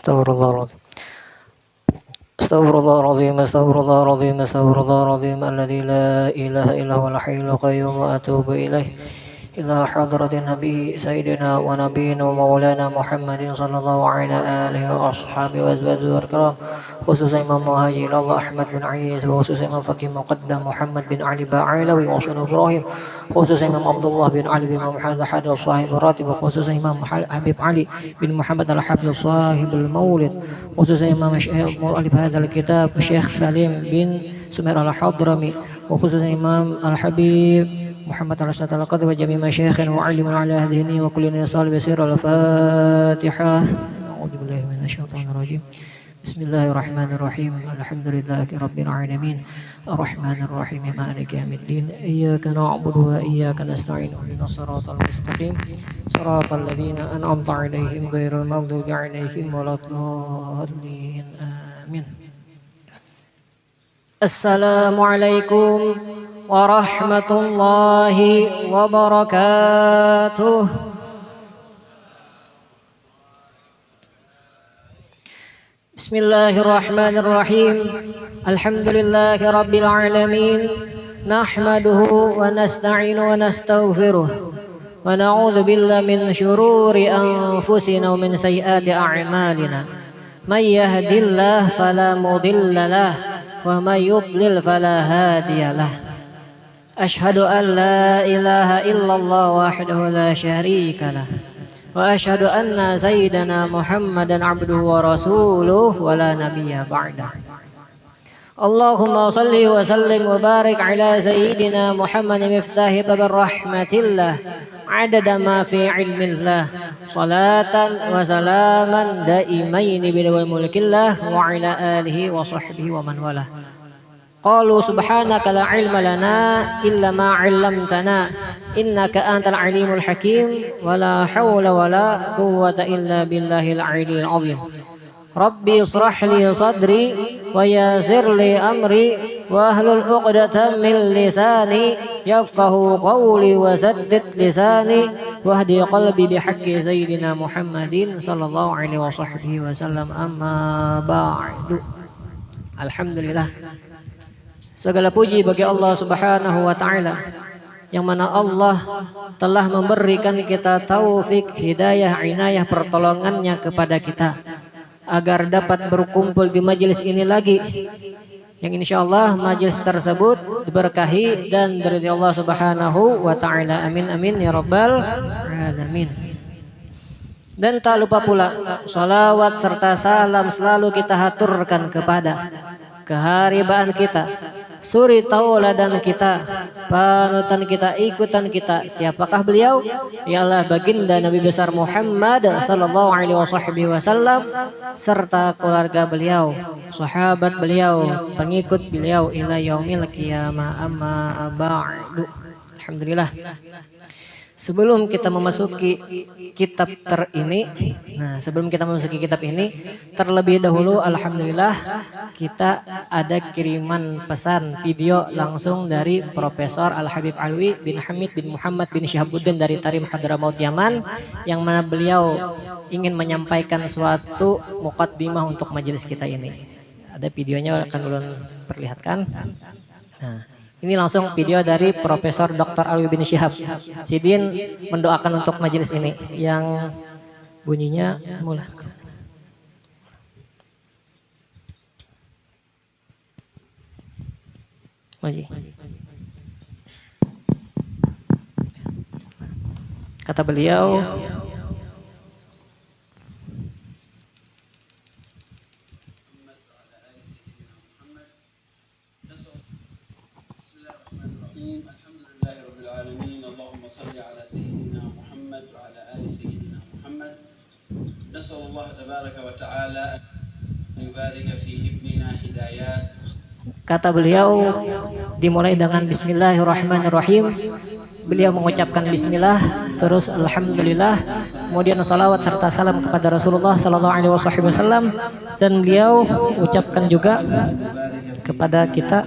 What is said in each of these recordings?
Astagfirullahaladzim. Astagfirullahaladzim. Astagfirullahaladzim. Astagfirullahaladzim. Alladzi la ilaha illa huwal hayyul qayyum wa atubu ilaih. إلى حضرة النبي سيدنا ونبينا ومولانا محمد صلى الله عليه آله وأصحابه وأزواجه الكرام خصوصا إمام مهاجر الله أحمد بن عيسى وخصوصا إمام فقيه مقدم محمد بن علي باعلوي وصول إبراهيم خصوصا إمام عبد الله بن علي بن محمد حاد صاحب الراتب وخصوصا إمام حبيب علي بن محمد الحافظ صاحب المولد خصوصا إمام مؤلف هذا الكتاب الشيخ سليم بن سمير الحضرمي وخصوصا إمام الحبيب محمد رشاد القدر وجميع مشايخنا وعلمنا على هذه وكل نصال بسير الفاتحة. أعوذ بالله من الشيطان الرجيم. بسم الله الرحمن الرحيم. الحمد لله رب العالمين الرحمن الرحيم مالك يوم الدين إياك نعبد وإياك نستعين اهدنا الصراط المستقيم صراط الذين أنعمت عليهم غير المغضوب عليهم ولا الضالين آمين. السلام عليكم ورحمة الله وبركاته. بسم الله الرحمن الرحيم. الحمد لله رب العالمين نحمده ونستعين ونستغفره ونعوذ بالله من شرور أنفسنا ومن سيئات أعمالنا من يهد الله فلا مضل له ومن يضلل فلا هادي له. أشهد أن لا إله إلا الله وحده لا شريك له وأشهد أن سيدنا محمدا عبده ورسوله ولا نبي بعده. اللهم صل وسلم وبارك على سيدنا محمد مفتاح باب رحمة الله عدد ما في علم الله صلاة وسلاما دائمين بدوام ملك الله وعلى آله وصحبه ومن والاه. قالوا سبحانك لا علم لنا إلا ما علمتنا إنك أنت العليم الحكيم ولا حول ولا قوة إلا بالله العلي العظيم. ربي اشرح لي صدري ويسر لي أمري واحلل عقدة من لساني يفقه قولي وسدد لساني واهدي قلبي بحق سيدنا محمد صلى الله عليه وصحبه وسلم. أما بعد. Alhamdulillah, segala puji bagi Allah Subhanahu wa taala yang mana Allah telah memberikan kita taufik, hidayah, inayah, pertolongannya kepada kita agar dapat berkumpul di majelis ini lagi, yang insyaallah majelis tersebut diberkahi dan dari Allah Subhanahu wa taala. Amin amin ya rabbal alamin. Dan tak lupa pula salawat serta salam selalu kita haturkan kepada keharibaan kita, suri tauladan kita, panutan kita, ikutan kita. Siapakah beliau? Ialah baginda Nabi besar Muhammad sallallahu alaihi wasallam serta keluarga beliau, sahabat beliau, pengikut beliau ila yaumil qiyamah. Amma ba'du. Alhamdulillah. Sebelum kita memasuki kitab sebelum kita memasuki kitab ini, terlebih dahulu alhamdulillah kita ada kiriman pesan video langsung dari Profesor Al-Habib Alwi bin Hamid bin Muhammad bin Syihabuddin dari Tarim Hadramaut Yaman, yang mana beliau ingin menyampaikan suatu muqaddimah untuk majelis kita ini. Ada videonya, akan ulun perlihatkan. Nah, ini langsung video dari Profesor Dr. Alwi bin Syihab. Sidin mendoakan untuk majelis ini yang bunyinya mulai. Kata beliau, kata beliau dimulai dengan Bismillahirrahmanirrahim. Beliau mengucapkan Bismillah, terus Alhamdulillah, kemudian salawat serta salam kepada Rasulullah Sallallahu Alaihi Wasallam, dan beliau ucapkan juga kepada kita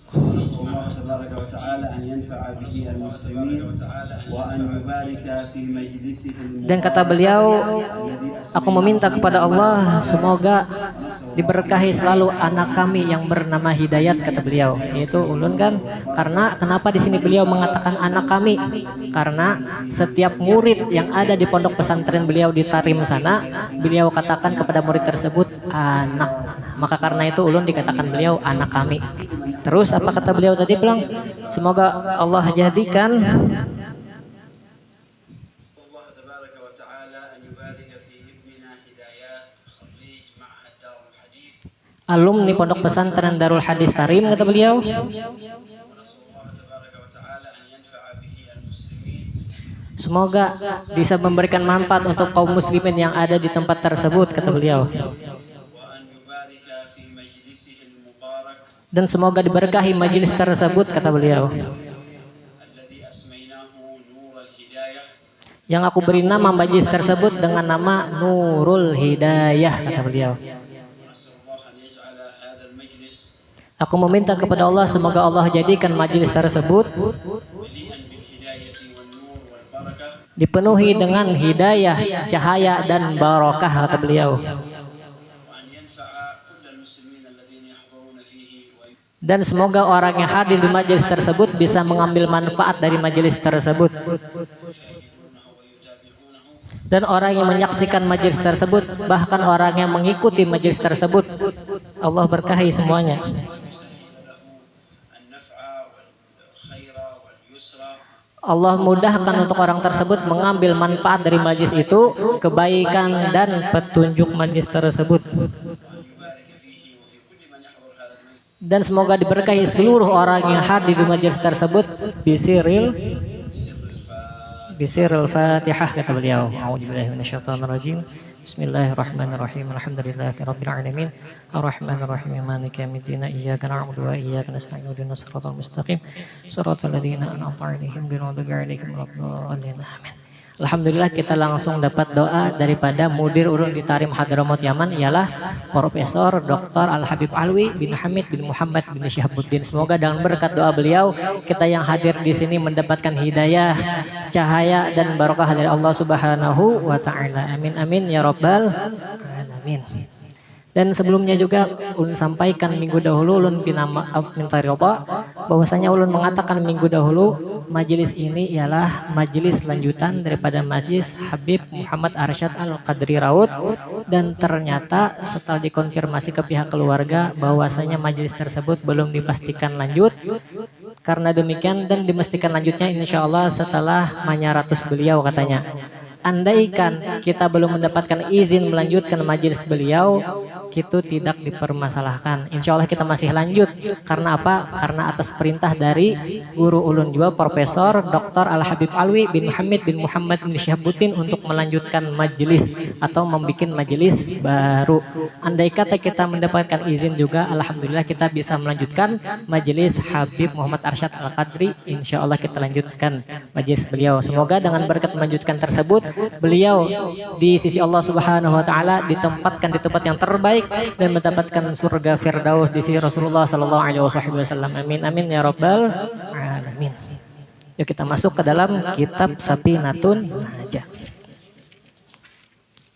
ونسأل الله تبارك وتعالى أن ينفع به المسلمين وأن يبارك في مجلسه المبارك. Dan kata beliau, aku meminta kepada Allah semoga diberkahi selalu anak kami yang bernama Hidayat, kata beliau. Itu ulun kan, karena kenapa di sini beliau mengatakan anak kami? Karena setiap murid yang ada di pondok pesantren beliau di Tarim sana, beliau katakan kepada murid tersebut anak. Maka karena itu ulun dikatakan beliau anak kami. Terus apa kata beliau tadi bilang? Semoga Allah jadikan alumni pondok pesantren Darul Hadis Tarim, kata beliau. Semoga bisa memberikan manfaat untuk kaum muslimin yang ada di tempat tersebut, kata beliau. Dan semoga diberkahi majelis tersebut, kata beliau. Yang aku beri nama majelis tersebut dengan nama Nurul Hidayah, kata beliau. Aku meminta kepada Allah semoga Allah jadikan majelis tersebut dipenuhi dengan hidayah, cahaya dan barokah, kata beliau. Dan semoga orang yang hadir di majelis tersebut bisa mengambil manfaat dari majelis tersebut. Dan orang yang menyaksikan majelis tersebut, bahkan orang yang mengikuti majelis tersebut, Allah berkahi semuanya. Allah mudahkan untuk orang tersebut mengambil manfaat dari majelis itu, kebaikan dan petunjuk majelis tersebut. Dan semoga diberkahi seluruh orang yang hadir di majelis tersebut bisiril Fatihah, kata beliau. A'udzubillahi minasyaitonirrajim. Bismillahirrahmanirrahim. Alhamdulillahirabbil alamin. Arrahmanirrahim. Maliki yaumiddin. Iyyaka na'budu wa iyyaka nasta'in. Ihdinas siratal mustaqim. Shiratal ladzina an'amta 'alaihim ghairil maghdubi 'alaihim waladdallin. Amin. Alhamdulillah kita langsung dapat doa daripada mudir ulun di Tarim Hadramaut Yaman, ialah Profesor Dr. Al-Habib Alwi bin Hamid bin Muhammad bin Syihabuddin. Semoga dengan berkat doa beliau kita yang hadir di sini mendapatkan hidayah, cahaya dan barokah dari Allah Subhanahu wa taala. Amin amin ya rabbal alamin. Dan sebelumnya juga ulun sampaikan minggu dahulu ulun minta ridha bahwasanya ulun mengatakan minggu dahulu majelis ini ialah majelis lanjutan daripada majelis Habib Muhammad Arsyad Al-Qadri Raud, dan ternyata setelah dikonfirmasi ke pihak keluarga bahwasanya majelis tersebut belum dipastikan lanjut. Karena demikian dan dipastikan lanjutnya insya Allah setelah manyaratus beliau, katanya. Andaikan kita belum mendapatkan izin melanjutkan majelis beliau, itu tidak dipermasalahkan. Insya Allah kita masih lanjut. Karena apa? Karena atas perintah dari guru ulun juga, Profesor Dr. Al-Habib Alwi bin Hamid bin Muhammad bin Syihabuddin, untuk melanjutkan majelis atau membuat majelis baru. Andai kata kita mendapatkan izin juga, alhamdulillah kita bisa melanjutkan majelis Habib Muhammad Arsyad Al-Qadri. Insya Allah kita lanjutkan majelis beliau. Semoga dengan berkat melanjutkan tersebut, beliau di sisi Allah Subhanahu wa taala ditempatkan di tempat yang terbaik dan mendapatkan surga Firdaus di sisi Rasulullah sallallahu alaihi wasallam. Amin amin ya rabbal alamin. Yuk kita masuk ke dalam kitab Safinatun Najah.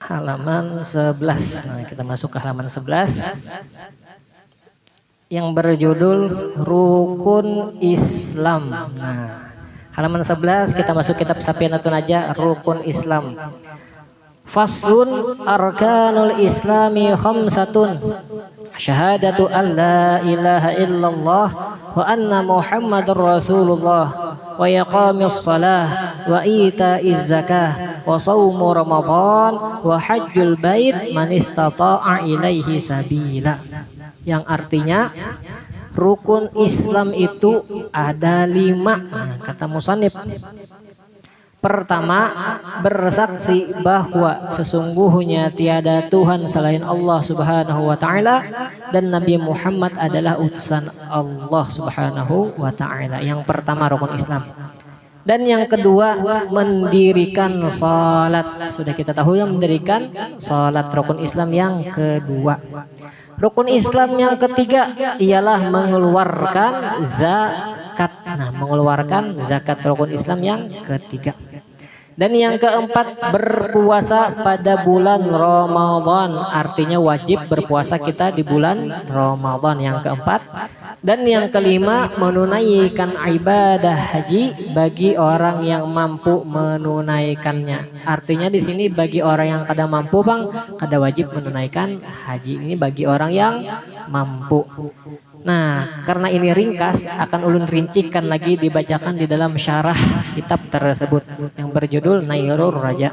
Halaman 11. Nah, kita masuk ke halaman 11 yang berjudul Rukun Islam. Nah, halaman 11 kita masuk kitab Safinatun Najah, Rukun Islam. Faslun arkanul islami khamsatun. Syahadatu an la ilaha illallah wa anna muhammadur rasulullah wa iqamis salah wa itaiz zakah wa shaumu ramadan wa hajjul bait man istata'a ilaihi sabila. Yang artinya rukun Islam itu ada 5, kata musannif. Pertama, bersaksi bahwa sesungguhnya tiada Tuhan selain Allah Subhanahu wa taala dan Nabi Muhammad adalah utusan Allah Subhanahu wa taala. Yang pertama rukun Islam. Dan yang kedua, mendirikan salat. Sudah kita tahu yang mendirikan salat, rukun Islam yang kedua. Rukun Islam yang ketiga ialah mengeluarkan zakat. Nah, mengeluarkan zakat rukun Islam yang ketiga. Dan yang keempat, berpuasa pada bulan Ramadan. Artinya wajib berpuasa kita di bulan Ramadan yang keempat. Dan yang kelima, menunaikan ibadah haji bagi orang yang mampu menunaikannya. Artinya di sini bagi orang yang kada mampu bang, kada wajib menunaikan haji. Ini bagi orang yang mampu. Nah, karena ini ringkas, akan ulun rincikan lagi dibacakan di dalam syarah kitab tersebut yang berjudul Nailur Raja.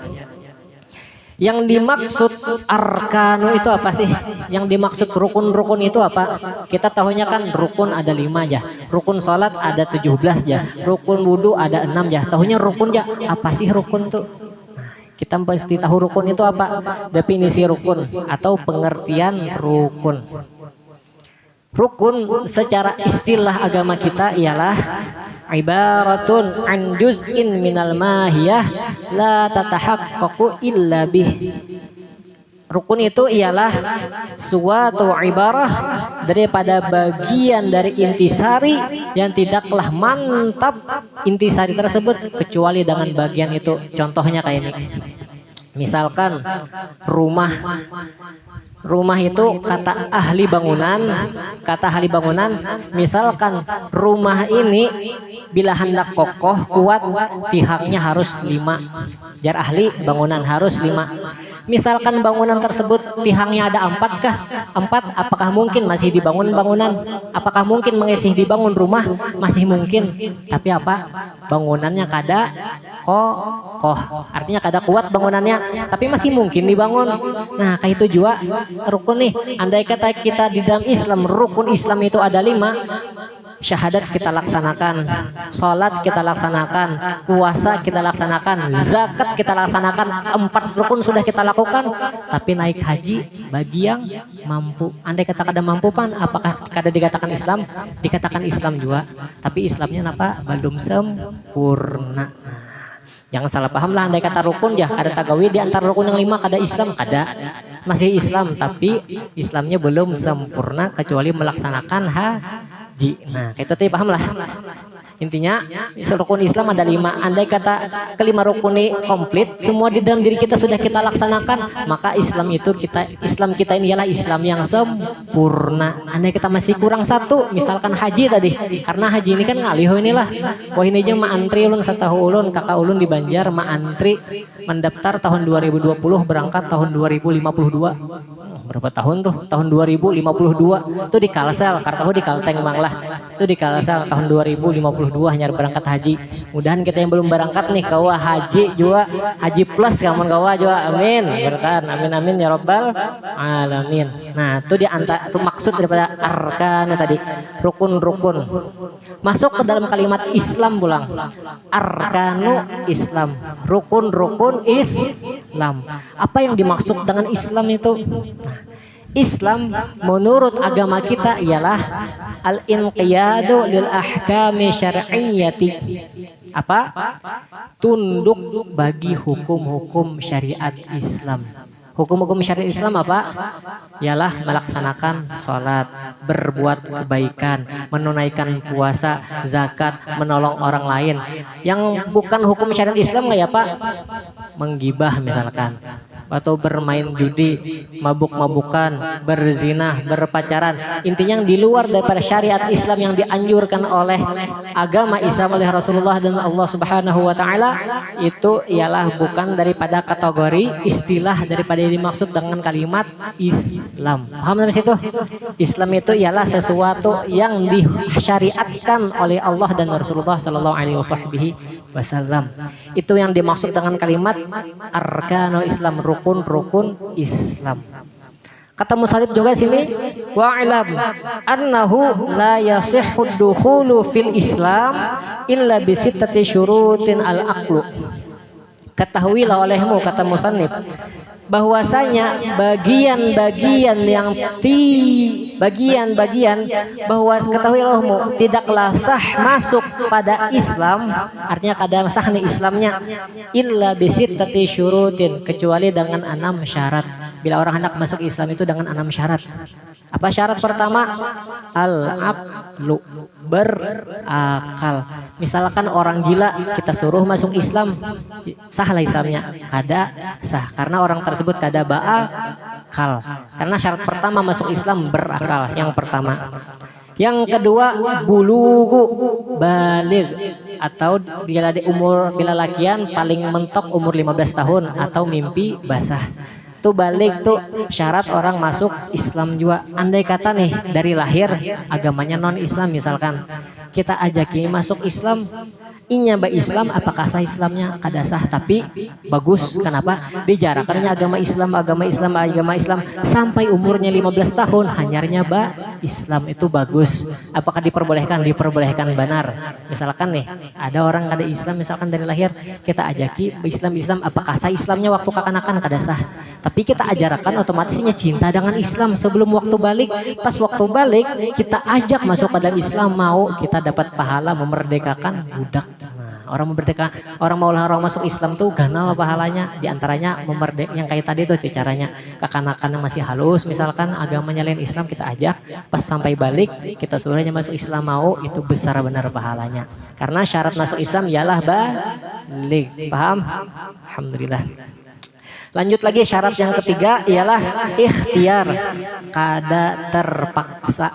Yang dimaksud arkanu itu apa sih? Yang dimaksud rukun-rukun itu apa? Kita tahunya kan rukun ada 5 aja. Rukun salat ada 17 aja. Rukun wudu ada 6 aja. Tahunya rukun aja. Apa sih rukun tuh? Kita mesti tahu rukun itu apa? Definisi rukun atau pengertian rukun. Rukun secara istilah agama kita ialah ibaratun an juz'in minal mahiyah la tatahaqqaqu illa bih. Rukun itu ialah suatu ibarah daripada bagian dari intisari yang tidaklah mantap intisari tersebut kecuali dengan bagian itu. Contohnya kayak ini. Misalkan rumah itu kata ahli bangunan, misalkan rumah ini bila hendak kokoh kuat tiangnya harus 5. Jar ahli bangunan harus 5. Misalkan bangunan tersebut tiangnya ada 4 kah? 4, apakah mungkin masih dibangun bangunan? Apakah mungkin masih dibangun rumah? Masih mungkin. Tapi apa? Bangunannya kada kokoh. Artinya kada kuat bangunannya, tapi masih mungkin dibangun. Nah, kayak itu juga rukun nih. Andai kata kita di dalam Islam, rukun Islam itu ada 5. Syahadat kita laksanakan, sholat kita laksanakan, puasa kita laksanakan, zakat kita laksanakan, 4 rukun sudah kita lakukan. Tapi naik haji bagi yang mampu. Andai kata kada mampu pan, apakah kada dikatakan Islam? Dikatakan Islam juga. Tapi Islamnya apa? Belum sempurna. Jangan salah paham lah, andai kata rukun ya kada tagawi di antara rukun yang 5 kada Islam, kada. Masih Islam tapi Islamnya belum sempurna kecuali melaksanakan haji. Nah, itu tadi paham lah. Intinya rukun Islam ada 5. Andai kata kelima rukun ini komplit, semua di dalam diri kita sudah kita laksanakan, maka Islam kita ini ialah Islam yang sempurna. Andai kita masih kurang 1, misalkan haji tadi, karena haji ini kan ngalih inilah. Wah ini aja antri ulun satahu ulun, kakak ulun di Banjar antri mendaftar tahun 2020 berangkat tahun 2052. Berapa tahun tuh? Tahun 2052 tuh di Kalsel, kartahu di Kalteng Mang lah. Itu di Kalsel tahun 2052 hanya berangkat haji. Mudahan kita yang belum berangkat nih kawa haji juga, haji plus kawan kawa juga. Amin. Berkan. Amin amin ya rabbal alamin. Nah, itu di antara maksud daripada arkanu tadi, rukun-rukun. Masuk ke dalam kalimat Islam pulang. Arkanu Islam, rukun-rukun Islam. Apa yang dimaksud dengan Islam itu? Islam menurut agama kita ialah al-inqiyadu lil ahkami syar'iyyati. Apa? Tunduk bagi hukum-hukum syariat Islam. Hukum-hukum syariat Islam apa? Ialah melaksanakan sholat, berbuat kebaikan, menunaikan puasa, zakat, menolong orang lain. Yang bukan hukum syariat Islam nggak ya Pak? Menggibah misalkan, atau bermain judi, mabuk-mabukan, berzina, berpacaran. Intinya yang di luar daripada syariat Islam yang dianjurkan oleh agama Islam oleh Rasulullah dan Allah Subhanahu wa taala, itu ialah bukan daripada kategori istilah daripada yang dimaksud dengan kalimat Islam. Paham dari situ? Islam itu ialah sesuatu yang disyariatkan oleh Allah dan Rasulullah sallallahu alaihi wasallam. Itu yang dimaksud dengan kalimat arkanul Islam, rukun-rukun Islam. Kata musannif juga sini, wa'lam annahu la yasihhu dukhulu fil Islam illa bi sittati syurutin al-aqlu. Ketahuilah olehmu, kata musannif, bahwasanya bagian-bagian bahwa ketahuilah tidaklah sah masuk pada Islam, artinya kadang sah nih Islamnya, illa bisittati syurutin, kecuali dengan 6 syarat. Bila orang hendak masuk Islam itu dengan 6 syarat. Apa syarat pertama? Al-aqlu, berakal. Misalkan orang gila kita suruh masuk Islam, sah lah Islamnya? Kada sah, karena orang tersebut kada berakal. Karena syarat pertama masuk Islam berakal, yang pertama. Yang kedua, bulugu, baligh, atau bila di umur, bila lakian paling mentok umur 15 tahun atau mimpi basah. Tuh balik tuh syarat orang masuk Islam juga. Andai kata nih dari lahir agamanya non Islam, misalkan kita ajaki masuk Islam, inya ba Islam, apakah sah Islamnya? Kada sah, tapi bagus. Kenapa? Dijarakannya agama Islam sampai umurnya 15 tahun hanyarnya ba Islam, itu bagus. Apakah diperbolehkan? Diperbolehkan benar. Misalkan nih ada orang kada Islam, misalkan dari lahir kita ajaki Islam, apakah sah Islamnya waktu kekanakan? Kada sah. Tapi kita ajarkan otomatisnya cinta dengan Islam sebelum waktu balik. Pas waktu balik kita ajak masuk ke dalam Islam, mau kita dapat pahala memerdekakan budak. Nah, orang masuk Islam tuh ganal pahalanya. Di antaranya yang kayak tadi tuh caranya, kekanakannya masih halus, misalkan agamanya lain Islam, kita ajak pas sampai balik kita suruhnya masuk Islam, mau, itu besar benar pahalanya. Karena syarat masuk Islam ialah balik. Paham? Alhamdulillah. Lanjut lagi, syarat yang ketiga ialah ikhtiar, kada terpaksa.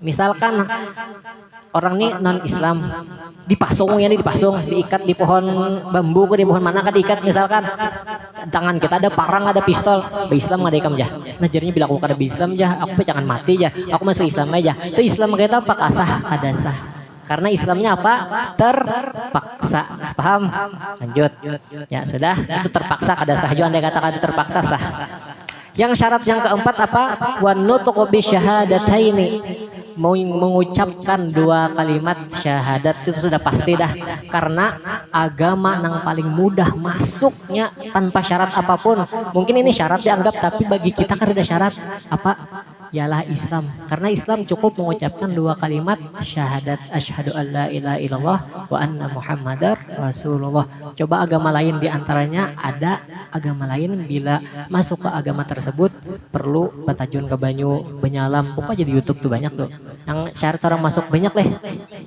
Misalkan orang ini non Islam, dipasung, diikat di pohon bambu ke di pohon mana kan diikat, misalkan tangan kita ada parang, ada pistol, be Islam ada ikam jah. Nah jadinya bila aku kada be Islam jah, aku jangan mati jah, aku masuk Islam aja. Itu Islam kita apakah sah? Kada sah. Karena Islamnya apa? Terpaksa. Paham? Lanjut. Ya sudah, itu terpaksa kada sah. Andai katakan terpaksa sah. Yang syarat yang keempat apa? Wa nutqu bi syahadataini. Mengucapkan dua kalimat syahadat itu sudah pasti dah. Karena agama yang paling mudah masuknya tanpa syarat apapun. Mungkin ini syarat dianggap, tapi bagi kita kan ada syarat apa? Ialah Islam. Karena Islam cukup mengucapkan dua kalimat syahadat, asyhadu alla ilaha illallah wa anna muhammadar rasulullah. Coba agama lain, diantaranya ada agama lain bila masuk ke agama tersebut perlu batajun ke banyu, benyalam. Pokoknya di YouTube tuh banyak tuh yang syarat orang masuk banyak leh.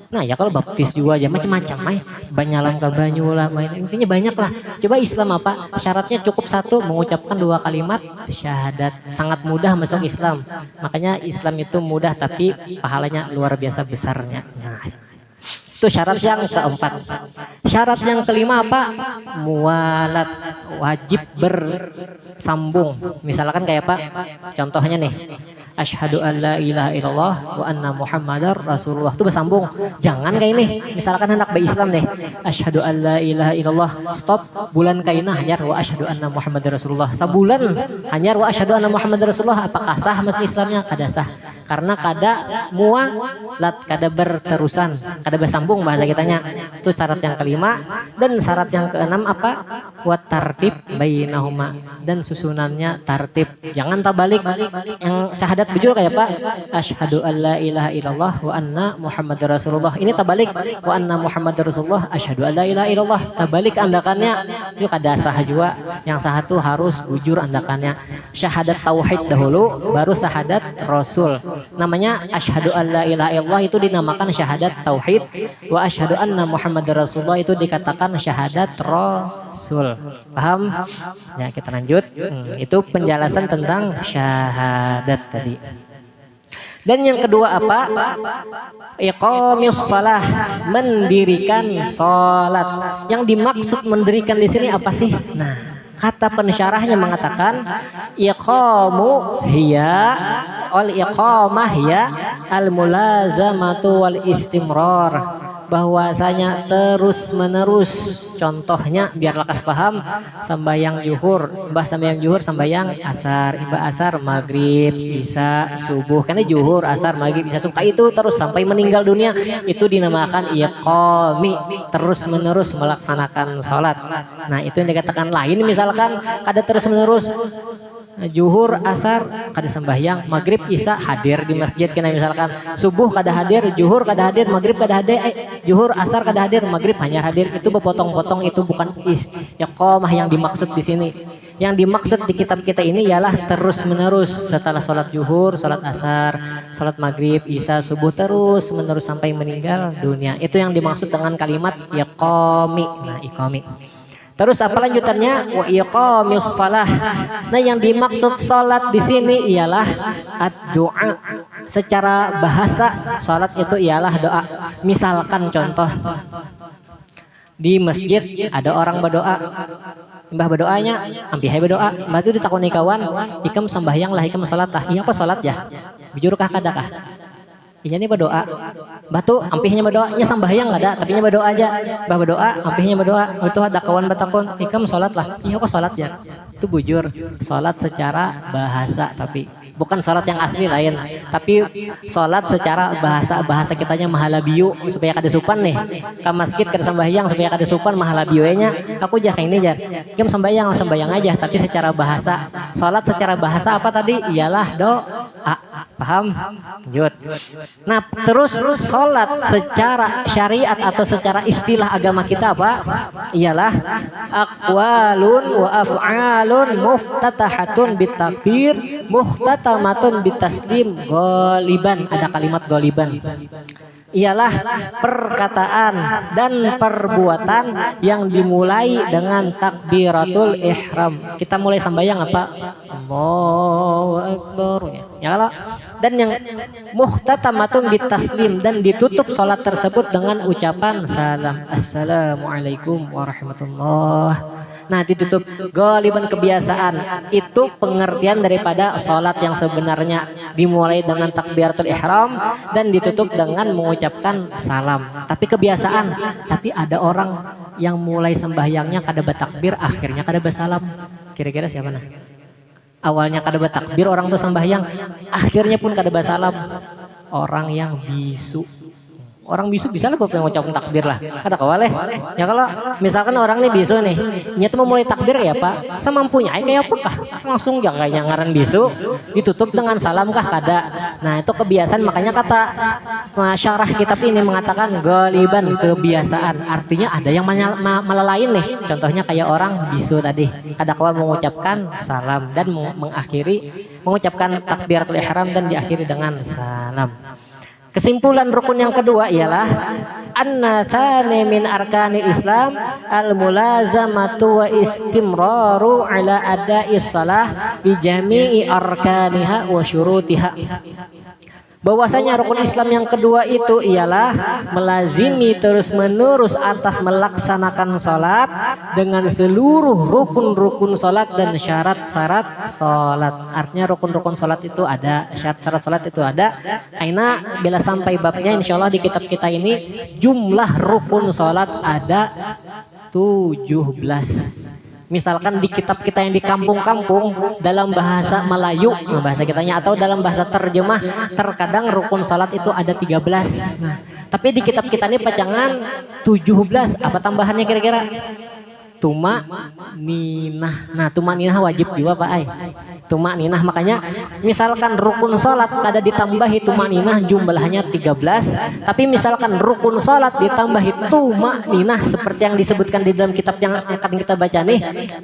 Nah ya kalau baptis juga aja macam-macam, benyalam ke banyu lah, intinya banyak lah. Coba Islam apa? Syaratnya cukup satu, mengucapkan dua kalimat syahadat. Sangat mudah masuk Islam. Makanya Islam itu mudah tapi pahalanya luar biasa besarnya. Nah, itu syarat yang keempat. Syarat yang kelima apa? Muwalat, wajib bersambung. Misalkan kayak apa? Contohnya nih, asyhadu alla ilaha illallah wa anna muhammadar rasulullah, itu bersambung. Jangan kayak ini, misalkan hendak berislam nih, asyhadu alla ilaha illallah, stop, bulan kaina hanyar wa asyhadu anna muhammadar rasulullah, sabulan hanyar wa asyhadu anna muhammadar rasulullah, apakah sah masuk Islamnya? Kada sah. Karena kada muwalat, kada berterusan, kada bersambung bahasa kitanya. Itu syarat yang kelima. Dan syarat yang keenam apa? Wa tartib bainahuma, dan susunannya tartib, jangan tabalik. Yang syahadat bujur kayak apa? Asyhadu alla ilaha illallah wa anna muhammadar rasulullah, ini tabalik wa anna muhammadar rasulullah asyhadu alla ilaha illallah, tabalik andakannya, itu kada sah juga. Yang sah itu harus bujur andakannya. Syahadat tauhid dahulu baru syahadat rasul. Namanya asyhadu alla ilaha illallah itu dinamakan syahadat tauhid, wa asyhadu anna muhammadar rasulullah itu dikatakan syahadat rasul. Paham? Ya kita lanjut. Itu penjelasan tentang syahadat tadi. Dan yang kedua apa? Iqamis shalah, mendirikan salat. Yang dimaksud mendirikan di sini apa sih? Nah, kata pensyarahnya mengatakan iqamu hiya wal iqamah ya al mulazamatu wal istimrar, bahwasanya terus menerus. Contohnya biar lekas paham, sembahyang zuhur, sembahyang asar, asar, maghrib, isya, subuh, karena zuhur, asar, maghrib, isya, subuh itu terus sampai meninggal dunia, itu dinamakan iqami, terus menerus melaksanakan sholat. Nah itu yang dikatakan lain, misalkan kada terus menerus Juhur, asar kada sembahyang, maghrib, isya hadir di masjid kena misalkan subuh kada hadir, juhur kada hadir, maghrib kada hadir, juhur, asar kada hadir, maghrib hanya hadir. Itu berpotong-potong, itu bukan iqamah yang dimaksud di sini. Yang dimaksud di kitab kita ini ialah terus menerus setelah sholat juhur, sholat asar, sholat maghrib, isya, subuh terus menerus sampai meninggal dunia. Itu yang dimaksud dengan kalimat iqami. Nah, iqami. Terus apa lanjutannya? Wa iqamis shalah. Nah, yang dimaksud salat di sini ialah ad-du'a. Secara bahasa salat itu ialah doa. Misalkan contoh di masjid ada orang berdoa. Mbah berdoanya, ampihai berdoa. Mbah itu ditakoni kawan, ikam sembahyang lah, ikam salat lah. Iya kok salat ya? Bujur kah kadakah? Iya nih berdoa, batu ampihnya berdoa, nya sambahyang nggak ada, tapi nya berdoa aja, bah berdoa, ampihnya berdoa, itu ada kawan batakon, ikam sholat lah, iya kok sholat ya, itu bujur, sholat secara bahasa tapi bukan sholat yang asli lain, tapi sholat secara bahasa kitanya mahala biu supaya kada supan nih, ke masjid kada sambahyang supaya kada supan mahala biunya, aku jah ini jar, ikam sambahyang aja, tapi secara bahasa, sholat secara bahasa apa tadi? Ialah doa. Paham? Lanjut. Nah, terus sholat secara syariat atau secara istilah agama kita apa? Ialah aqwalun wa af'alun muftatahatun bitakbir muhtatamatun bitaslim goliban. Ada kalimat goliban. Ialah perkataan dan perbuatan yang dimulai dengan takbiratul ihram. Kita mulai sembahyang apa? Allahu Akbar. Ya kalau dan yang muhtatamatun bitaslim dan ditutup salat tersebut dengan ucapan salam. Assalamualaikum warahmatullahi. Nah, ditutup goliban kebiasaan. Itu pengertian daripada sholat yang sebenarnya dimulai dengan takbiratul ihram dan ditutup dengan mengucapkan salam. Tapi kebiasaan. Tapi ada orang yang mulai sembahyangnya kada bertakbir, akhirnya kada bersalam. Kira-kira siapa nah? Awalnya kada bertakbir orang tuh sembahyang, akhirnya pun kada bersalam. Orang yang bisu. Orang bisu bisa lah bapak ngucapin takbir lah, ada kawaleh. Ya kalau misalkan orang nih bisu nih, nyata mau mulai takbir ya pak, semampunya kayak apa kah? Langsung ya kayak ngaran bisu, ditutup dengan salam kah kada. Nah itu kebiasaan, makanya kata syarah kitab ini mengatakan goliban kebiasaan. Artinya ada yang melelain nih. Contohnya kayak orang bisu tadi, kada kawal mengucapkan salam dan mengucapkan takbiratul ihram dan diakhiri dengan salam. Kesimpulan rukun yang kedua ialah annatsani min arkanil Islam al-mulazamatu wa istimraru ala ada'is shalah bi jami'i arkaniha wa syurutiha. Bahwasanya rukun Islam yang kedua itu ialah melazimi terus-menerus atas melaksanakan salat dengan seluruh rukun-rukun salat dan syarat-syarat salat. Artinya rukun-rukun salat itu ada, syarat-syarat salat itu ada. Karena bila sampai babnya insyaallah di kitab kita ini jumlah rukun salat ada 17. Misalkan di kitab kita yang di kampung-kampung dalam bahasa Melayu, bahasa kitanya atau dalam bahasa terjemah, terkadang rukun salat itu ada 13. Nah, tapi di kitab kita ini pacangan 17. Apa tambahannya kira-kira? Tuma ninah. Nah, tuma ninah wajib juga Pak Ai. Tuma ninah, makanya misalkan rukun salat kada ditambahi tuma ninah jumlahnya 13, tapi misalkan rukun salat ditambahi tuma ninah seperti yang disebutkan di dalam kitab yang akan kita baca nih,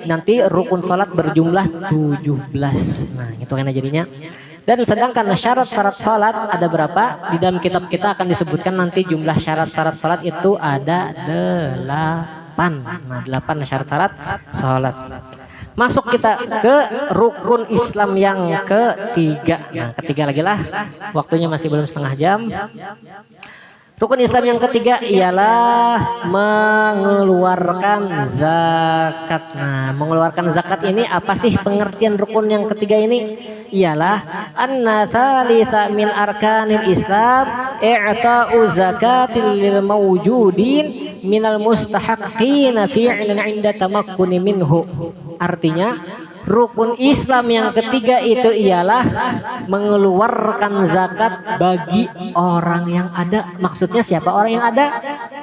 nanti rukun salat berjumlah 17. Nah, itu kan jadinya. Dan sedangkan syarat-syarat salat ada berapa? Di dalam kitab kita akan disebutkan nanti jumlah syarat-syarat salat itu ada 8. Nah, 8 syarat-syarat salat. Masuk kita ke rukun Islam yang ketiga. Nah, ketiga lagi lah. Waktunya masih belum setengah jam. Rukun Islam yang ketiga ialah mengeluarkan zakat. Nah, mengeluarkan zakat ini apa sih pengertian rukun yang ketiga ini? Ialah anna thalitha min arkanil Islam i'ta'u zakatil lil mawjudin minal mustahaqqina fi'lan 'inda tamakkuni minhu. Artinya Rukun Islam yang ketiga itu ialah mengeluarkan zakat bagi orang yang ada. Maksudnya siapa orang yang ada?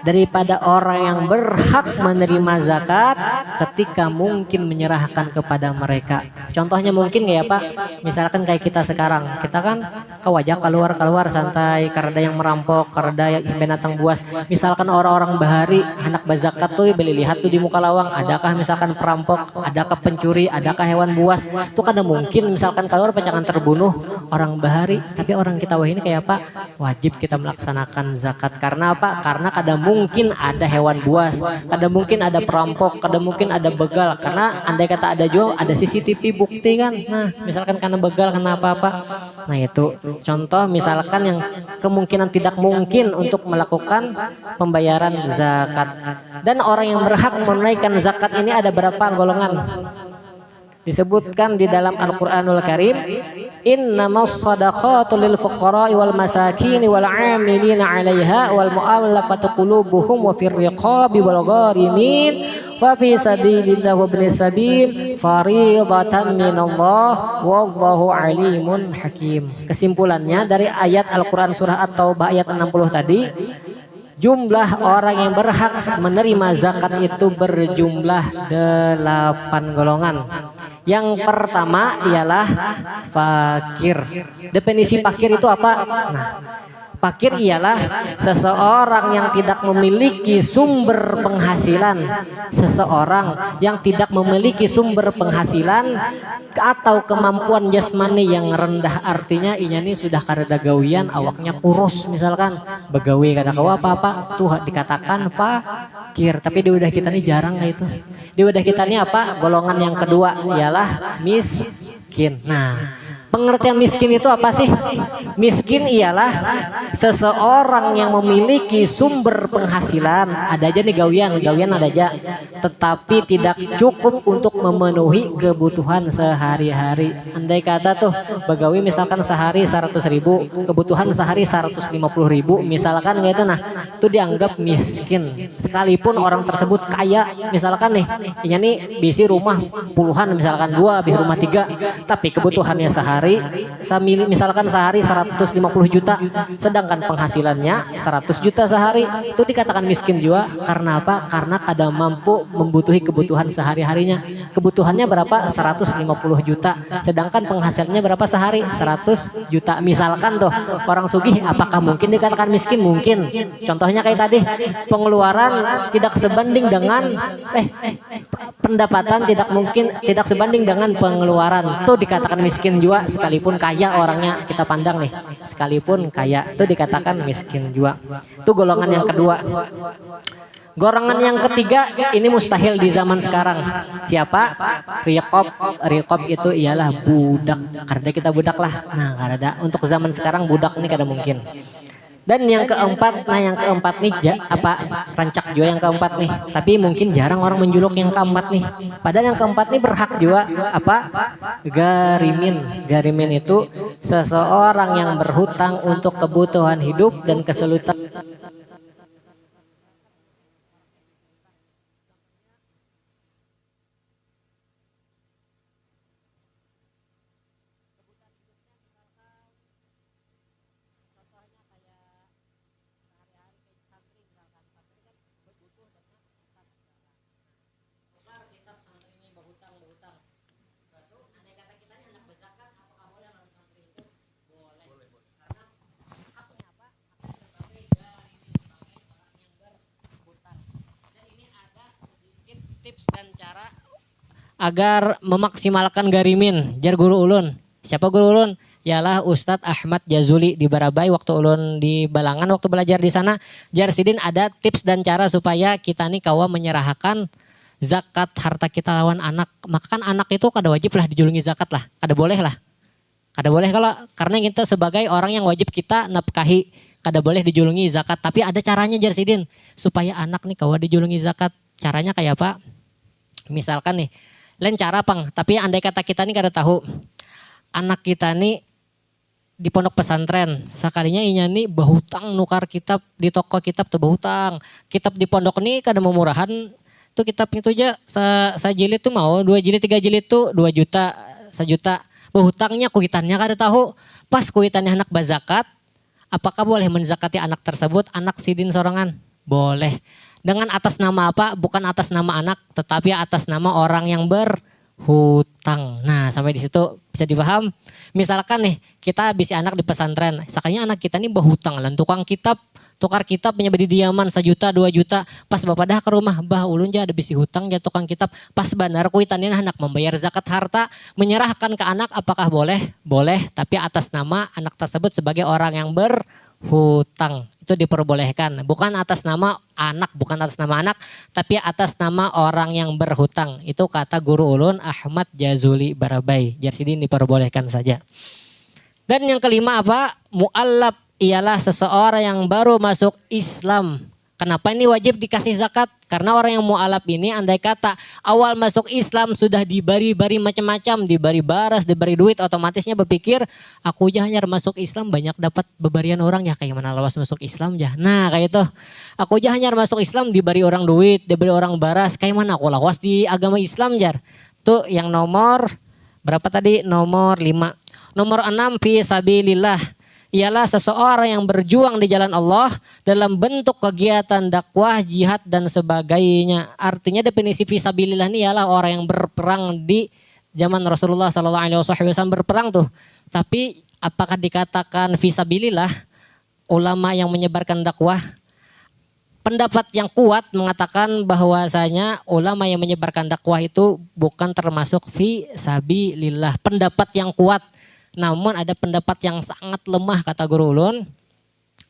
Daripada orang yang berhak menerima zakat ketika mungkin menyerahkan kepada mereka. Contohnya mungkin kayak Pak, misalkan kayak kita sekarang, kita kan kewajah keluar santai, karena yang merampok, karena yang binatang buas. Misalkan orang-orang bahari anak bazakat tuh beli lihat tuh di muka lawang, adakah misalkan perampok, adakah pencuri, adakah hewan buas. Itu kadang mungkin misalkan keluar jangan terbunuh orang bahari, tapi orang kita wah ini kayak apa? Wajib kita melaksanakan zakat. Karena apa? Karena kadang mungkin ada hewan buas, kadang mungkin ada perampok, kadang mungkin ada begal. Karena andai kata ada juga ada CCTV bukti kan. Nah, misalkan karena begal karena apa-apa. Nah, itu contoh misalkan yang kemungkinan tidak mungkin untuk melakukan pembayaran zakat. Dan orang yang berhak menunaikan zakat ini ada berapa golongan? Disebutkan di dalam Al-Qur'anul Karim, innamas shadaqatu lil fuqara'i wal masakin wal 'amilina 'alaiha wal mu'allafati qulubuhum wa fir riqabi wal gharimin wa fi sabilillah wa ibnis sabil fariidatan minallah wallahu alimun hakim. Kesimpulannya dari ayat Al-Qur'an surah At-Taubah ayat 60 tadi, jumlah orang yang berhak menerima zakat itu berjumlah 8 golongan. Yang pertama ialah fakir. Definisi fakir itu apa? Nah, fakir ialah seseorang yang tidak memiliki sumber penghasilan. Seseorang yang tidak memiliki sumber penghasilan atau kemampuan jasmani yang rendah. Artinya inya ini sudah kareda gawian, awaknya kurus misalkan, begawi kada kawa apa-apa, tuh dikatakan fakir. Tapi di udah kita ini jarang itu. Di udah kita ini apa? Golongan yang kedua ialah miskin. Nah, pengertian miskin itu apa sih? Miskin ialah seseorang yang memiliki sumber penghasilan, ada aja nih gawian ada aja, tetapi tidak cukup untuk memenuhi kebutuhan sehari-hari. Andai kata tuh begawi misalkan sehari 100.000, kebutuhan sehari 150.000 misalkan gitu, nah itu dianggap miskin. Sekalipun orang tersebut kaya, misalkan nih, ini nih bisi rumah puluhan, misalkan 2, bis rumah 3, tapi kebutuhannya sehari misalkan sehari 150 juta, sedangkan penghasilannya 100 juta sehari, itu dikatakan miskin juga. Karena apa? Karena kada mampu membutuhi kebutuhan sehari-harinya. Kebutuhannya berapa? 150 juta, sedangkan penghasilannya berapa sehari? 100 juta. Misalkan tuh orang sugih, apakah mungkin dikatakan miskin? Mungkin. Contohnya kayak tadi, pengeluaran tidak sebanding dengan pendapatan tidak sebanding dengan pengeluaran, tuh dikatakan miskin juga. Sekalipun kaya orangnya, kita pandang nih, sekalipun kaya itu dikatakan miskin juga. Itu golongan yang kedua. Golongan yang ketiga ini mustahil di zaman sekarang. Siapa? Riqab itu ialah budak. Karena kita budak lah. Nah, kada untuk zaman sekarang budak ini kada mungkin. Dan yang keempat, yang keempat nih rancak juga yang keempat nih. Tapi mungkin jarang orang menjuluk yang keempat nih. Padahal yang keempat nih berhak juga apa? Garimin. Garimin itu seseorang yang berhutang untuk kebutuhan hidup dan kesulitan. Tips dan cara agar memaksimalkan garimin. Jar guru ulun. Siapa guru ulun? Ialah Ustadz Ahmad Jazuli di Barabai. Waktu ulun di Balangan, waktu belajar di sana, jar sidin ada tips dan cara supaya kita nih kawa menyerahkan zakat harta kita lawan anak. Maka kan anak itu kada wajib lah dijulungi zakat lah. Kada boleh lah. Kada boleh kalau karena kita sebagai orang yang wajib kita nafkahi, kada boleh dijulungi zakat. Tapi ada caranya jar sidin supaya anak nih kawa dijulungi zakat. Caranya kayak apa? Misalkan nih, lain cara pang, tapi andai kata kita nih kada tahu, anak kita nih di pondok pesantren, sekalinya inya nih bahutang nukar kitab di toko kitab tuh bahutang, kitab di pondok nih kada memurahan, Tuh kitab itu aja sajilid tuh mau 2 jilid 3 jilid tuh 2 juta 1 juta. Hutangnya kuitannya kada tahu. Pas kuitannya anak bazakat, apakah boleh menzakati anak tersebut anak sidin sorangan? Boleh. Dengan atas nama apa? Bukan atas nama anak, tetapi atas nama orang yang berhutang. Nah, sampai di situ bisa dipaham. Misalkan nih, kita bisi anak di pesantren. Sakanya anak kita nih berhutang lah, tukang kitab, tukar kitab punya bedi diaman 1 juta 2 juta. Pas bapak dah ke rumah, bah ulun aja ada bisi hutang ya tukang kitab. Pas bandar kuitannya anak membayar zakat harta, menyerahkan ke anak, apakah boleh? Boleh, tapi atas nama anak tersebut sebagai orang yang berhutang. Itu diperbolehkan. Bukan atas nama anak, bukan atas nama anak, tapi atas nama orang yang berhutang. Itu kata guru ulun Ahmad Jazuli Barabai. Jadi diperbolehkan saja. Dan yang kelima apa? Mu'allab ialah seseorang yang baru masuk Islam. Kenapa ini wajib dikasih zakat? Karena orang yang mu'alaf ini andai kata awal masuk Islam sudah diberi-beri macam-macam, diberi baras, diberi duit, otomatisnya berpikir aku aja hanya masuk Islam banyak dapat bebarian orang ya kayak mana lawas masuk Islam ya. Nah kayak itu. Aku aja hanya masuk Islam diberi orang duit, diberi orang baras, kayak mana aku lawas di agama Islam jar. Tuh yang nomor berapa tadi? Nomor 5. Nomor 6 fi sabilillah. Ialah seseorang yang berjuang di jalan Allah dalam bentuk kegiatan dakwah, jihad dan sebagainya. Artinya definisi fisabilillah ini ialah orang yang berperang di zaman Rasulullah SAW berperang tuh. Tapi apakah dikatakan fisabilillah ulama yang menyebarkan dakwah? Pendapat yang kuat mengatakan bahwasanya ulama yang menyebarkan dakwah itu bukan termasuk fisabilillah. Pendapat yang kuat. Namun ada pendapat yang sangat lemah kata guru ulun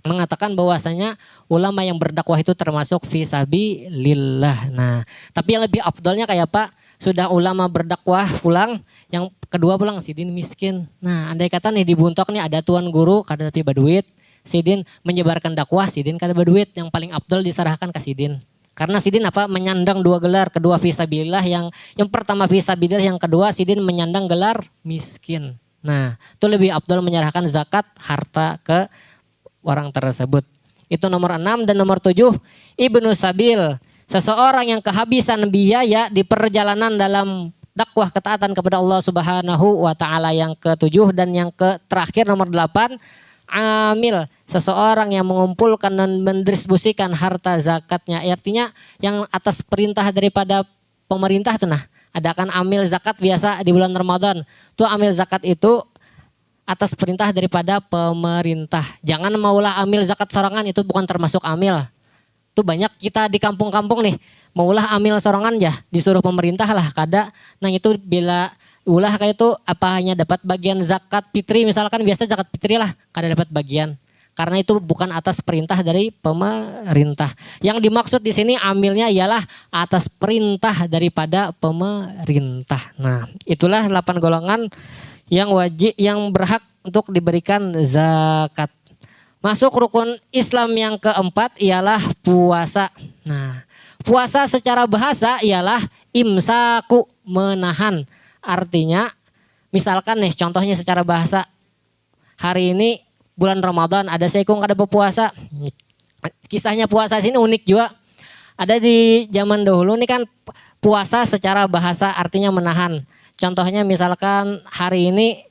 mengatakan bahwasanya ulama yang berdakwah itu termasuk fisabilillah. Nah, tapi yang lebih afdolnya kayak apa? Sudah ulama berdakwah pulang, yang kedua pulang sidin miskin. Nah, andai kata nih dibuntok nih ada tuan guru kada tapi berduit, sidin menyebarkan dakwah, sidin kada berduit, yang paling afdol diserahkan ke sidin. Karena sidin apa? Menyandang 2 gelar, kedua fisabilillah, yang pertama fisabilillah, yang kedua sidin menyandang gelar miskin. Nah, itu lebih afdal menyerahkan zakat harta ke orang tersebut. Itu nomor 6 dan nomor 7, Ibnu Sabil. Seseorang yang kehabisan biaya di perjalanan dalam dakwah ketaatan kepada Allah Subhanahu wa taala, yang ke-7. Dan yang terakhir nomor 8, amil. Seseorang yang mengumpulkan dan mendistribusikan harta zakatnya. Artinya yang atas perintah daripada pemerintah tuh nah. Ada kan amil zakat biasa di bulan Ramadan. Tuh amil zakat itu atas perintah daripada pemerintah. Jangan maulah amil zakat sorangan, itu bukan termasuk amil. Tuh banyak kita di kampung-kampung nih, maulah amil sorangan ya, disuruh pemerintah lah kada. Nah itu bila ulah kayak itu apa hanya dapat bagian zakat fitri misalkan, biasa zakat fitri lah kada dapat bagian. Karena itu bukan atas perintah dari pemerintah. Yang dimaksud di sini amilnya ialah atas perintah daripada pemerintah. Nah, itulah 8 golongan yang wajib, yang berhak untuk diberikan zakat. Masuk rukun Islam yang keempat ialah puasa. Nah, puasa secara bahasa ialah imsaku, menahan. Artinya, misalkan nih contohnya secara bahasa, hari ini bulan Ramadan ada seikung kada berpuasa. Kisahnya puasa sini unik juga. Ada di zaman dahulu nih kan puasa secara bahasa artinya menahan. Contohnya misalkan hari ini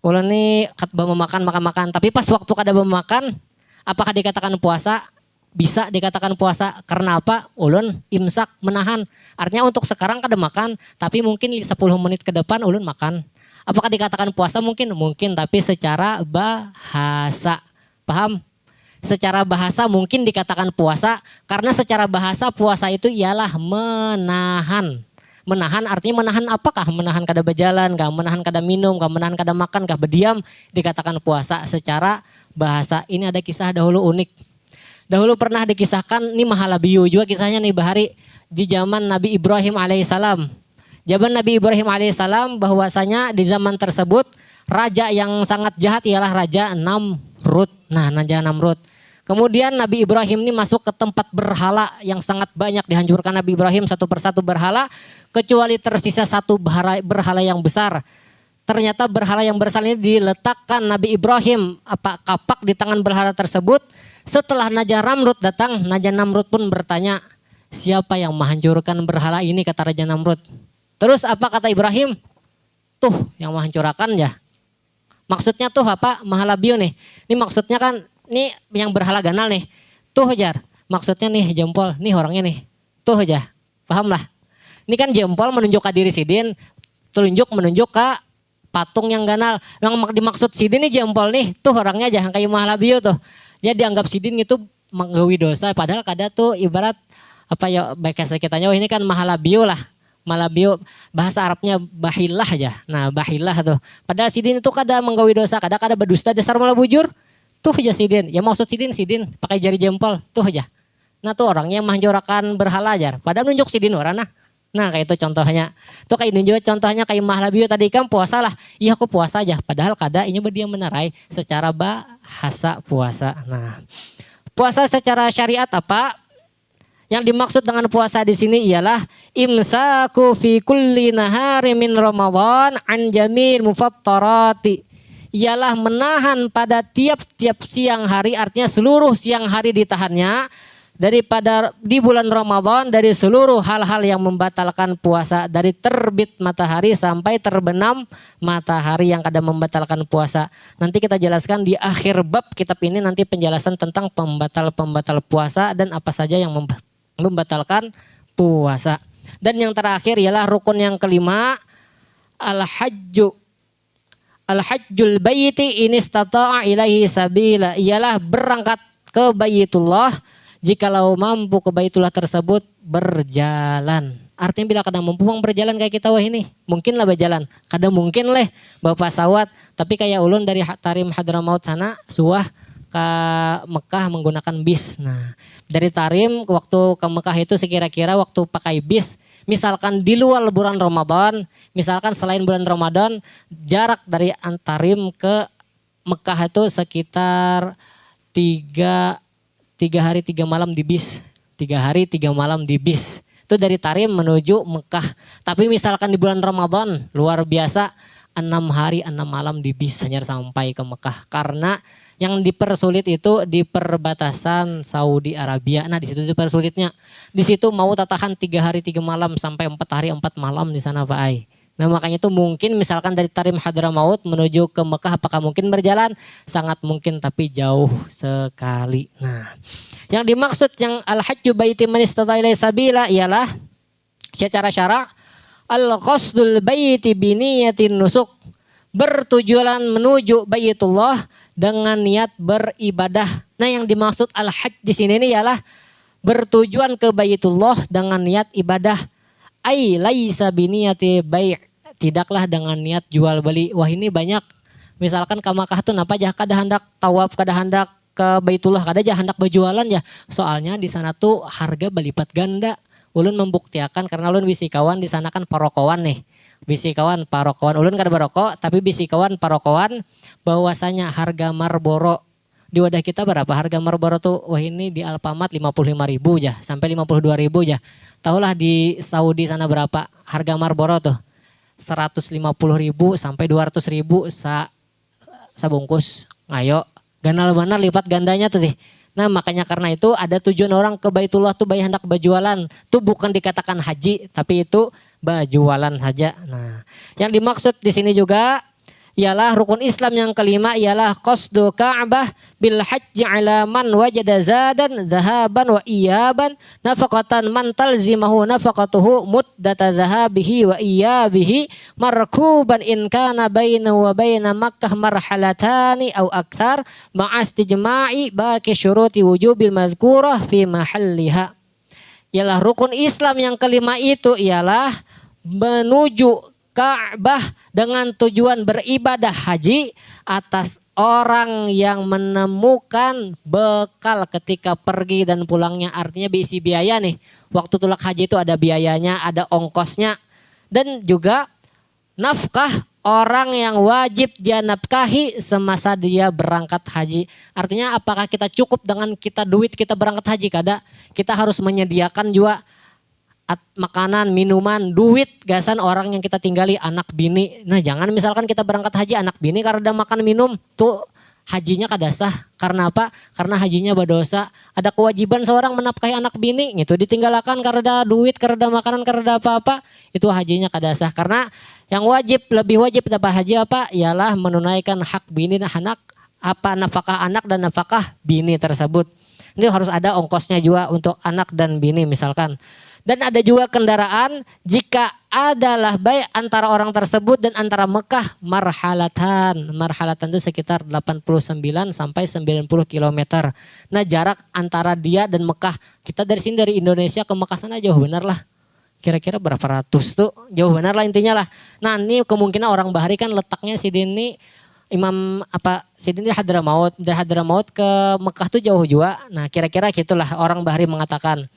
ulun nih kada makan, tapi pas waktu kada makan, apakah dikatakan puasa? Bisa dikatakan puasa. Karena apa? Ulun imsak, menahan. Artinya untuk sekarang kada makan, tapi mungkin 10 menit ke depan ulun makan. Apakah dikatakan puasa? Mungkin, tapi secara bahasa. Paham? Secara bahasa mungkin dikatakan puasa, karena secara bahasa puasa itu ialah menahan. Menahan artinya menahan apakah? Menahan kada berjalan, kah? Menahan kada minum, kah? Menahan kada makan, kah? Berdiam, dikatakan puasa secara bahasa. Ini ada kisah dahulu unik. Dahulu pernah dikisahkan, ini Mahalabiyu juga kisahnya nih Bahari, di zaman Nabi Ibrahim alaihissalam. Zaman Nabi Ibrahim alaihissalam bahwasanya di zaman tersebut raja yang sangat jahat ialah Raja Namrud. Nah, Raja Namrud. Kemudian Nabi Ibrahim ini masuk ke tempat berhala yang sangat banyak, dihancurkan Nabi Ibrahim satu persatu berhala, kecuali tersisa satu berhala yang besar. Ternyata berhala yang besar ini diletakkan Nabi Ibrahim kapak di tangan berhala tersebut. Setelah Raja Namrud datang, Raja Namrud pun bertanya, Siapa yang menghancurkan berhala ini, kata Raja Namrud. Terus apa kata Ibrahim? Tuh yang menghancurkan ya. Maksudnya tuh apa? Mahalabio nih. Ini maksudnya kan, ini yang berhala ganal nih. Tuh aja. Maksudnya nih jempol, nih orangnya nih. Tuh aja. Paham lah. Ini kan jempol menunjuk ke diri Sidin, telunjuk menunjuk ke patung yang ganal. Yang dimaksud Sidin nih jempol nih, tuh orangnya aja yang kayak Mahalabio tuh. Dia dianggap Sidin itu menggawi dosa, padahal kada tuh ibarat apa ya, baik kitanya, ini kan Mahalabio lah. Mahalabio bahasa Arabnya bahilah aja. Nah bahilah tuh. Padahal Sidin itu kada menggawi dosa, kada berdusta, dasar malah bujur. Tuh aja Sidin. Ya maksud Sidin pakai jari jempol, tuh aja. Nah tuh orangnya menghancurkan berhala aja. Padahal nunjuk Sidin orang Nah kayak itu contohnya. Tuh kayak ini juga contohnya kayak Mahalabio tadi kan puasa lah. Iya aku puasa aja. Padahal kada ini dia menerai secara bahasa puasa. Nah puasa secara syariat apa? Yang dimaksud dengan puasa di sini ialah imsaku fi kulli nahari min Ramadan an jamil mufattarati. Ialah menahan pada tiap-tiap siang hari, artinya seluruh siang hari ditahannya daripada di bulan Ramadan dari seluruh hal-hal yang membatalkan puasa, dari terbit matahari sampai terbenam matahari yang kadang membatalkan puasa. Nanti kita jelaskan di akhir bab kitab ini, nanti penjelasan tentang pembatal-pembatal puasa dan apa saja yang membatalkan puasa. Dan yang terakhir ialah rukun yang kelima, al-hajjul baiti in istata'a ilaihi sabila, ialah berangkat ke Baitullah jikalau mampu ke Baitullah tersebut berjalan. Artinya bila kadang mampu berjalan kayak kita wah ini, mungkin lah berjalan. Kadang mungkin leh bapak sawat, tapi kayak ulun dari Tarim Hadramaut sana suah ke Mekah menggunakan bis. Nah, dari Tarim waktu ke Mekah itu sekira-kira waktu pakai bis, misalkan di luar bulan Ramadan, misalkan selain bulan Ramadan, jarak dari Tarim ke Mekah itu sekitar 3 hari 3 malam di bis. 3 hari 3 malam di bis. Itu dari Tarim menuju Mekah. Tapi misalkan di bulan Ramadan luar biasa, 6 hari 6 malam di bis hanya sampai ke Mekah. Karena yang dipersulit itu di perbatasan Saudi Arabia. Nah di situ dipersulitnya. Di situ mau tatahan 3 hari 3 malam sampai 4 hari 4 malam di sana Pak Ai. Nah makanya itu mungkin misalkan dari Tarim Hadramaut menuju ke Mekah apakah mungkin berjalan? Sangat mungkin tapi jauh sekali. Nah yang dimaksud yang al-hajju baiti man istata'a ilaihi sabila ialah secara syara al-qasdul baiti biniyatin nusuk, bertujuan menuju Baitullah dengan niat beribadah. Nah yang dimaksud al-hajj di sini ini ialah bertujuan ke Baitullah dengan niat ibadah. Ai laisa biniyati bai', tidaklah dengan niat jual beli. Wah ini banyak. Misalkan ke Makkah tuh napa jah kada hendak tawaf, kada hendak ke Baitullah, kada jah hendak berjualan ya. Soalnya di sana tuh harga berlipat ganda. Ulun membuktikan karena ulun bisi kawan di sana kan parokowan nih. Bisi kawan parokowan, ulun kada barokok tapi bisi kawan parokowan bahwasanya harga Marlboro di wadah kita berapa? Harga Marlboro tuh wah ini di Alfamart 55.000 ya sampai 52.000 ya. Tahulah di Saudi sana berapa harga Marlboro tuh? 150.000 sampai 200.000 sabungkus. Ayo, ganal benar lipat gandanya tuh deh. Nah makanya karena itu ada tujuan orang ke Baitullah tuh bayi hendak berjualan. Tuh bukan dikatakan haji tapi itu berjualan saja. Nah yang dimaksud di sini juga ialah rukun Islam yang kelima ialah qasdu Ka'bah bil hajji ala man wajada zadan dhahaban wa iyaban nafaqatan man talzimahu nafaqatuhu muddata dhahabihi wa iyabihi markuban in kana bainahu wa baina Makkah marhalatani aw akthar ma'astijma'i baqi syuruti wujubil madhkurah fi mahalliha. Ialah rukun Islam yang kelima itu ialah menuju Ka'bah dengan tujuan beribadah haji atas orang yang menemukan bekal ketika pergi dan pulangnya, artinya diisi biaya nih. Waktu tulak haji itu ada biayanya, ada ongkosnya dan juga nafkah orang yang wajib dia nafkahi semasa dia berangkat haji. Artinya apakah kita cukup dengan kita duit kita berangkat haji? Kada, kita harus menyediakan juga makanan, minuman, duit, gasan orang yang kita tinggali, anak bini. Nah jangan misalkan kita berangkat haji anak bini karena makan minum tuh hajinya kada sah. Karena apa? Karena hajinya berdosa. Ada kewajiban seorang menafkahi anak bini gitu. Ditinggalkan karena duit, karena makanan, karena apa-apa. Itu hajinya kada sah. Karena yang lebih wajib dapat haji apa? Ialah menunaikan hak bini dan anak. Apa nafkah anak dan nafkah bini tersebut. Ini harus ada ongkosnya juga untuk anak dan bini misalkan. Dan ada juga kendaraan jika adalah baik antara orang tersebut dan antara Mekah marhalatan. Marhalatan itu sekitar 89 sampai 90 kilometer. Nah jarak antara dia dan Mekah. Kita dari sini dari Indonesia ke Mekah sana jauh benar lah. Kira-kira berapa ratus tuh. Jauh benar lah intinya lah. Nah ini kemungkinan orang Bahari kan letaknya Sidini Sidini Hadramaut. Dari Hadramaut ke Mekah tuh jauh juga. Nah kira-kira gitulah orang Bahari mengatakan.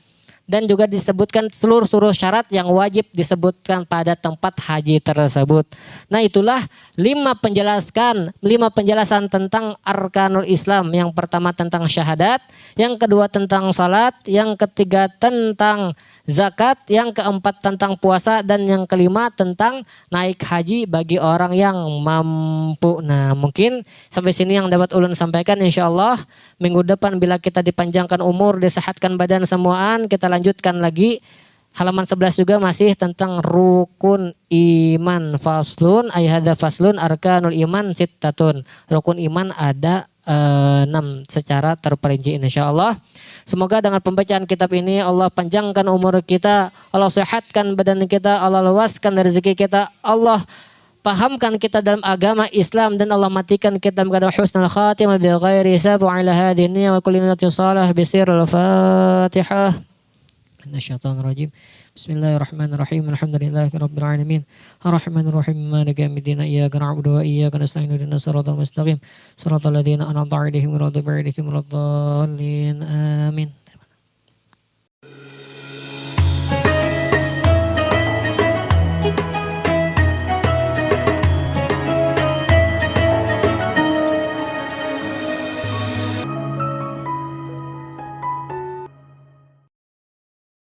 Dan juga disebutkan seluruh syarat yang wajib disebutkan pada tempat haji tersebut. Nah itulah 5 penjelasan tentang arkanul Islam. Yang pertama tentang syahadat, yang kedua tentang salat, yang ketiga tentang zakat, yang keempat tentang puasa, dan yang kelima tentang naik haji bagi orang yang mampu. Nah mungkin sampai sini yang dapat ulun sampaikan, insya Allah minggu depan bila kita dipanjangkan umur, disehatkan badan semuaan, kita lanjutkan lagi. Halaman 11 juga masih tentang rukun iman. Faslun ayhada faslun arkanul iman sittatun. Rukun iman ada 6 secara terperinci insyaallah. Semoga dengan pembacaan kitab ini Allah panjangkan umur kita, Allah sehatkan badan kita, Allah luaskan rezeki kita, Allah pahamkan kita dalam agama Islam, dan Allah matikan kita dengan husnul khatimah bi ghairi hisab wa ala hadhihi wa kulli niyatin salah bi sirril Fatihah. Minasyaitonir rajim. Bismillahirrahmanirrahim. Alhamdulillahirabbil alamin. Arrahmanirrahim. Maliki yaumiddin. Iyyaka na'budu wa iyyaka nasta'in. Ihdinas siratal mustaqim. Siratal ladzina an'amta 'alaihim ghairil maghdubi 'alaihim waladdallin.